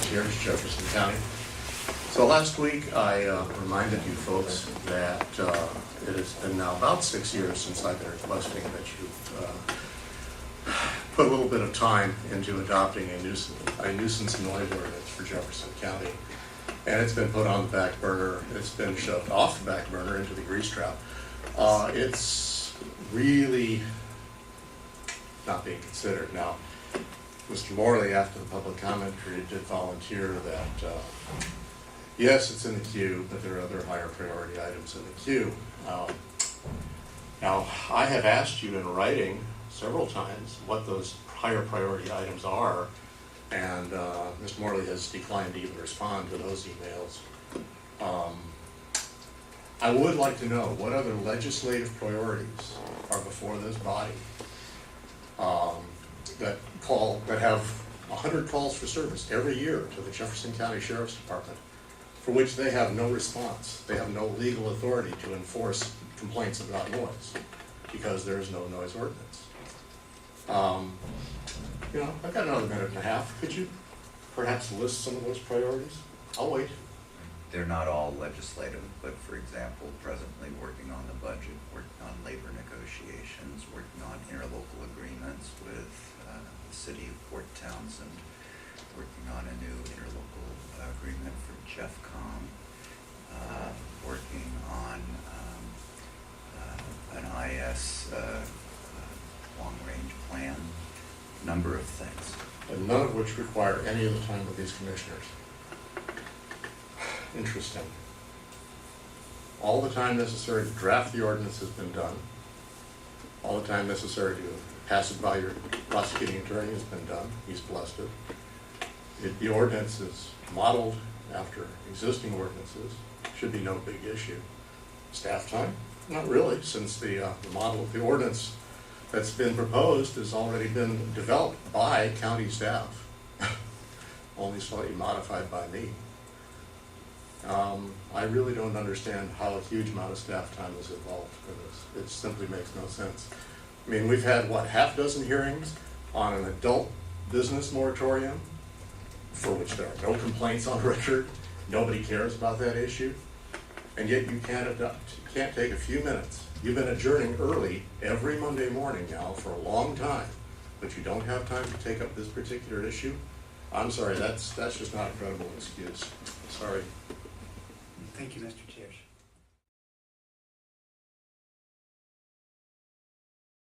Thiersch, Jefferson County. So last week I reminded you folks that it has been now about 6 years since I've been requesting that you put a little bit of time into adopting a nuisance noise ordinance for Jefferson County. And it's been put on the back burner. It's been shoved off the back burner into the grease trap. It's really not being considered. Now, Mr. Morley, after the public comment period, did volunteer that, yes, it's in the queue, but there are other higher priority items in the queue. Now, I have asked you in writing several times what those higher priority items are, and Mr. Morley has declined to even respond to those emails. I would like to know what other legislative priorities are before this body that have 100 calls for service every year to the Jefferson County Sheriff's Department, for which they have no response. They have no legal authority to enforce complaints about noise because there is no noise ordinance. You know, I've got another minute and a half. Could you perhaps list some of those priorities? I'll wait. They're not all legislative, but for example, presently working on the budget, working on labor negotiations, working on interlocal agreements with the city of Port Townsend, working on a new interlocal agreement for Jeffcom, working on an IS long-range plan, number of things. And none of which require any of the time of these commissioners. Interesting. All the time necessary to draft the ordinance has been done. All the time necessary to pass it by your prosecuting attorney has been done. He's blessed it. The ordinance is modeled after existing ordinances. Should be no big issue. Staff time? Not really, since the ordinance that's been proposed has already been developed by county staff, only slightly modified by me. I really don't understand how a huge amount of staff time is involved in this. It simply makes no sense. I mean, we've had, what, half dozen hearings on an adult business moratorium, for which there are no complaints on record. Nobody cares about that issue. And yet you can't take a few minutes. You've been adjourning early every Monday morning now for a long time, but you don't have time to take up this particular issue? I'm sorry, that's just not a credible excuse. Sorry. Thank you, Mr. Thiersch.